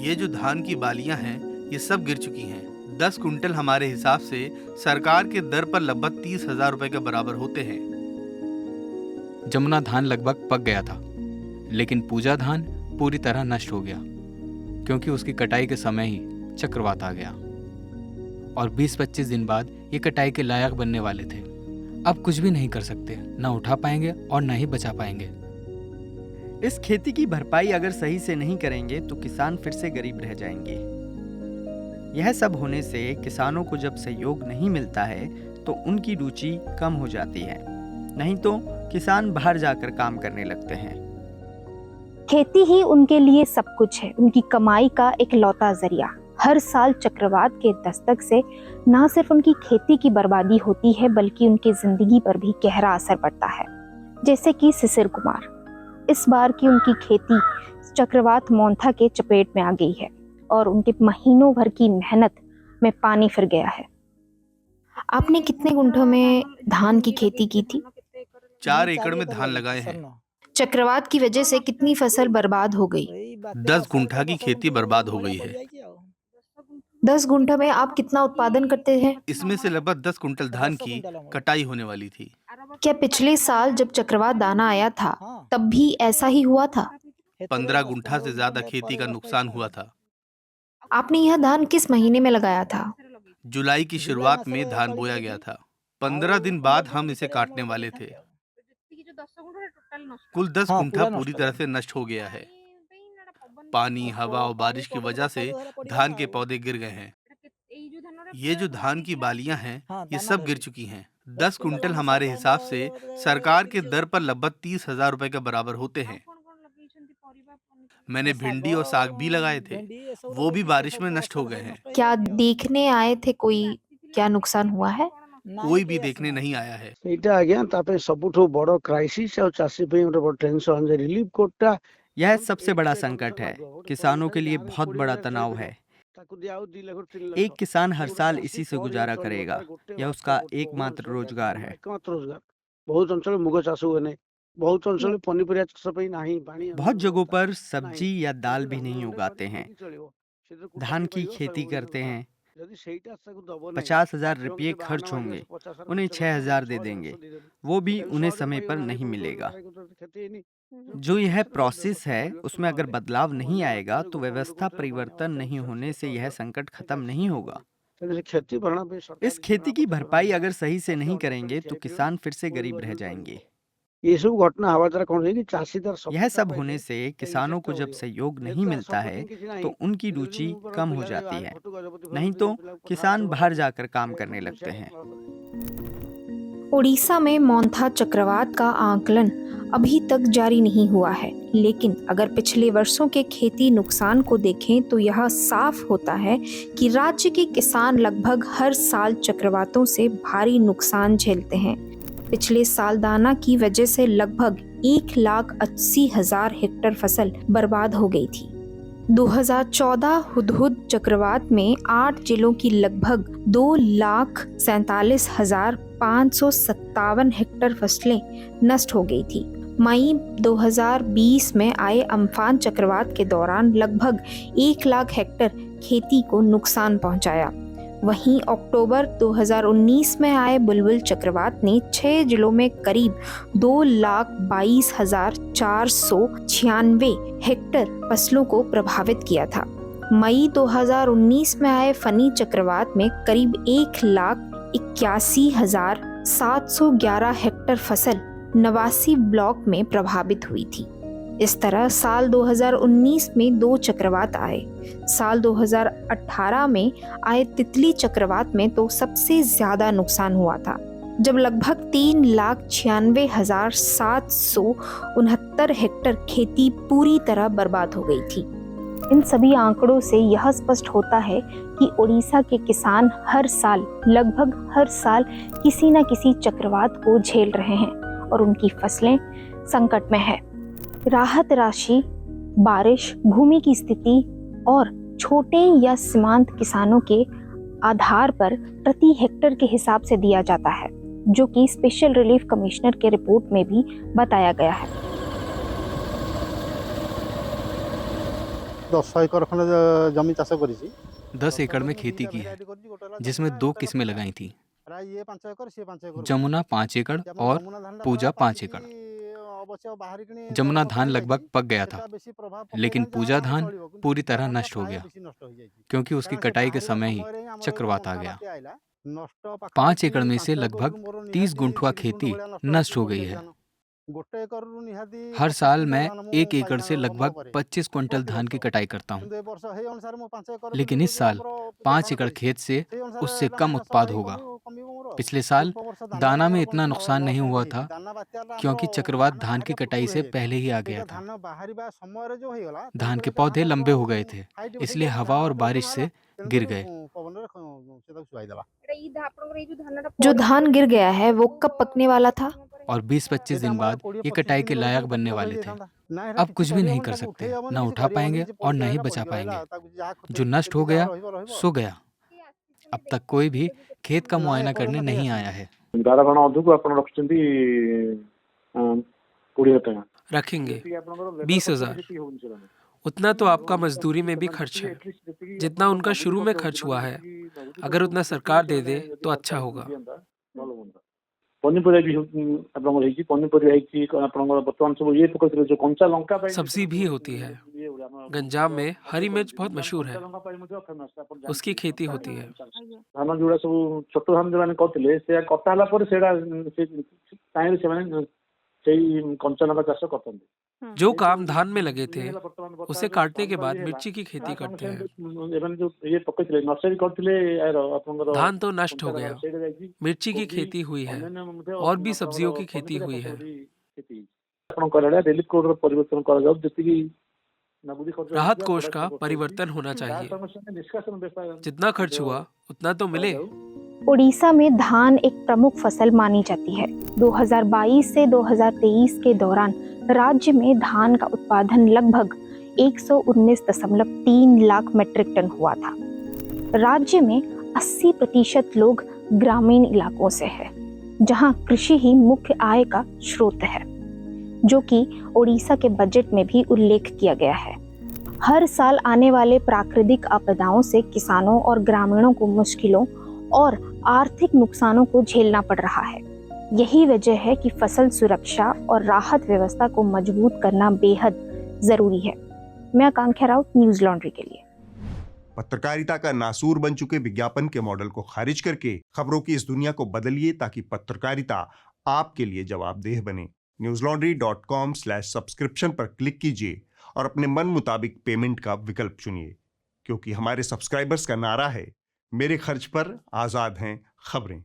ये जो धान की बालियां हैं, ये सब गिर चुकी हैं। 10 कुंटल हमारे हिसाब से सरकार के दर पर लगभग 30,000 रुपए के बराबर होते हैं। जमुना धान लगभग पक गया था, लेकिन पूजा धान पूरी तरह नष्ट हो गया, क्योंकि उसकी कटाई के समय ही चक्रवात आ गया और 20-25 दिन बाद ये कटाई के लायक बनने वाले थे। अब कुछ भी नहीं कर सकते, ना उठा पाएंगे और ना ही बचा पाएंगे। इस खेती की भरपाई अगर सही से नहीं करेंगे तो किसान फिर से गरीब रह जाएंगे। यह सब होने से किसानों को जब सहयोग नहीं मिलता है तो उनकी रुचि कम हो जाती है, नहीं तो किसान बाहर जाकर काम करने लगते हैं। खेती ही उनके लिए सब कुछ है, उनकी कमाई का एक लौता जरिया। हर साल चक्रवात के दस्तक से ना सिर्फ उनकी खेती की बर्बादी होती है बल्कि उनकी जिंदगी पर भी गहरा असर पड़ता है। जैसे कि शिशिर कुमार, इस बार की उनकी खेती चक्रवात मोंथा के चपेट में आ गई है और उनके महीनों भर की मेहनत में पानी फिर गया है। आपने कितने गुंठों में धान की खेती की थी? 4 एकड़ में धान लगाए हैं। चक्रवात की वजह से कितनी फसल बर्बाद हो गई? 10 गुंठा की खेती बर्बाद हो गई है। 10 गुंठा में आप कितना उत्पादन करते हैं? इसमें से लगभग 10 कुंटल धान की कटाई होने वाली थी। क्या पिछले साल जब चक्रवात दाना आया था तब भी ऐसा ही हुआ था? 15 गुंठा से ज्यादा खेती का नुकसान हुआ था। आपने यह धान किस महीने में लगाया था? जुलाई की शुरुआत में धान बोया गया था। 15 दिन बाद हम इसे काटने वाले थे। कुल 10 गुंठा पूरी तरह से नष्ट हो गया है। पानी, हवा और बारिश की वजह से धान के पौधे गिर गए हैं। ये जो धान की बालियां हैं, ये सब गिर चुकी हैं। 10 कुंटल हमारे हिसाब से सरकार के दर पर लगभग 30,000 रुपए के बराबर होते हैं। मैंने भिंडी और साग भी लगाए थे, वो भी बारिश में नष्ट हो गए हैं। क्या देखने आए थे कोई? क्या नुकसान हुआ है? कोई भी देखने नहीं आया है। ଏଇଟା ଆଜ୍ଞା ତାପରେ ସବୁଠୁ ବଡ କ୍ରାଇସିସ୍ ଆଉ ଚାଷୀ ପାଇଁ ଗୋଟେ ବଡ ଟେନସନ ଯେ ରିଲିଫ କୋର୍ଟଟା यह सबसे बड़ा संकट है, किसानों के लिए बहुत बड़ा तनाव है। एक किसान हर साल इसी से गुजारा करेगा, यह उसका एकमात्र रोजगार है। बहुत अंचल मुग चाष हुए नहीं, बहुत अंचल पनीपरिया चाष ପାଇଁ ନାହିଁ पानी। बहुत जगहों पर सब्जी या दाल भी नहीं उगाते हैं। धान की खेती करते हैं, 50,000 रुपये खर्च होंगे, उन्हें 6,000 दे देंगे, वो भी उन्हें समय पर नहीं मिलेगा। जो यह प्रोसेस है उसमें अगर बदलाव नहीं आएगा तो व्यवस्था परिवर्तन नहीं होने से यह संकट खत्म नहीं होगा। इस खेती की भरपाई अगर सही से नहीं करेंगे तो किसान फिर से गरीब रह जाएंगे। ये सब घटना हवा द्वारा कौन है कि चाषी दर यह सब होने से किसानों को जब सहयोग नहीं मिलता है तो उनकी रुचि कम हो जाती है, नहीं तो किसान बाहर जाकर काम करने लगते हैं। उड़ीसा में मोंथा चक्रवात का आकलन अभी तक जारी नहीं हुआ है, लेकिन अगर पिछले वर्षों के खेती नुकसान को देखें तो यह साफ होता है कि राज्य के किसान लगभग हर साल चक्रवातों से भारी नुकसान झेलते हैं। पिछले साल दाना की वजह से लगभग 1,80,000 हेक्टेयर फसल बर्बाद हो गई थी। 2014 हुदहुद चक्रवात में 8 जिलों की लगभग 2,47,557 हेक्टेयर फसलें नष्ट हो गई थी। मई 2020 में आए अम्फान चक्रवात के दौरान लगभग 1 लाख हेक्टेयर खेती को नुकसान पहुंचाया। वहीं अक्टूबर 2019 में आए बुलबुल चक्रवात ने 6 जिलों में करीब 2,22,496 हेक्टेयर फसलों को प्रभावित किया था। मई 2019 में आए फनी चक्रवात में करीब 1,81,711 हेक्टेयर फसल 89 ब्लॉक में प्रभावित हुई थी। इस तरह साल 2019 में 2 चक्रवात आए। साल 2018 में आए तितली चक्रवात में तो सबसे ज्यादा नुकसान हुआ था, जब लगभग 3,96,769 हेक्टेयर खेती पूरी तरह बर्बाद हो गई थी। इन सभी आंकड़ों से यह स्पष्ट होता है कि उड़ीसा के किसान लगभग हर साल किसी न किसी चक्रवात को झेल रहे हैं और उनकी फसलें संकट में है। राहत राशि बारिश, भूमि की स्थिति और छोटे या सीमांत किसानों के आधार पर प्रति हेक्टेयर के हिसाब से दिया जाता है, जो कि स्पेशल रिलीफ कमिश्नर के रिपोर्ट में भी बताया गया है। 10 एकड़ खंडे जमी चाष करिछि 10 एकड़ में खेती की है, जिसमें 2 किस्में लगाई थी, जमुना 5 एकड़ और पूजा 5 एकड़। जमुना धान लगभग पक गया था, लेकिन पूजा धान पूरी तरह नष्ट हो गया, क्योंकि उसकी कटाई के समय ही चक्रवात आ गया। 5 एकड़ में से लगभग 30 गुंठुआ खेती नष्ट हो गई है। हर साल मैं 1 एकड़ से लगभग 25 क्विंटल धान की कटाई करता हूँ, लेकिन इस साल 5 एकड़ खेत से उससे कम उत्पाद होगा। पिछले साल दाना में इतना नुकसान नहीं हुआ था, क्योंकि चक्रवात धान की कटाई से पहले ही आ गया था। धान के पौधे लंबे हो गए थे, इसलिए हवा और बारिश से गिर गए। जो धान गिर गया है वो कब पकने वाला था? और 20-25 दिन बाद ये कटाई के लायक बनने वाले थे। अब कुछ भी नहीं कर सकते, न उठा पाएंगे और न ही बचा पाएंगे। जो नष्ट हो गया सो गया। अब तक कोई भी खेत का मुआयना करने नहीं आया है। रखेंगे 20,000। उतना तो आपका मजदूरी में भी खर्च है, जितना उनका शुरू में खर्च हुआ है। अगर उतना सरकार दे दे तो अच्छा होगा। सब्जी भी होती है। गंजाम में हरी मिर्च बहुत मशहूर है, उसकी खेती होती है। धान जोड़ा सब छोट धान जो करते से कटा हला पर कंचा लंका चाष करते। जो काम धान में लगे थे उसे काटने के बाद मिर्ची की खेती करते हैं। धान तो नष्ट हो गया, मिर्ची की खेती हुई है और भी सब्जियों की खेती हुई है। राहत कोष का परिवर्तन होना चाहिए। जितना खर्च हुआ उतना तो मिले। उड़ीसा में धान एक प्रमुख फसल मानी जाती है। 2022 से 2023 के दौरान राज्य में धान का उत्पादन लगभग 119.3 लाख मीट्रिक टन हुआ था। राज्य में 80% लोग ग्रामीण इलाकों से है, जहां कृषि ही मुख्य आय का स्रोत है, जो कि उड़ीसा के बजट में भी उल्लेख किया गया है। हर साल आने वाले प्राकृतिक आपदाओं से किसानों और ग्रामीणों को मुश्किलों और आर्थिक नुकसानों को झेलना पड़ रहा है। यही वजह है कि फसल सुरक्षा और राहत व्यवस्था को मजबूत करना बेहद जरूरी है। मैं आकांक्षा राउत, न्यूज लॉन्ड्री के लिए। पत्रकारिता का नासूर बन चुके विज्ञापन के मॉडल को खारिज करके खबरों की इस दुनिया को बदलिए, ताकि पत्रकारिता आपके लिए जवाबदेह बने। newslaundry.com/subscription पर क्लिक कीजिए और अपने मन मुताबिक पेमेंट का विकल्प चुनिए, क्योंकि हमारे सब्सक्राइबर्स का नारा है, मेरे खर्च पर आजाद हैं खबरें।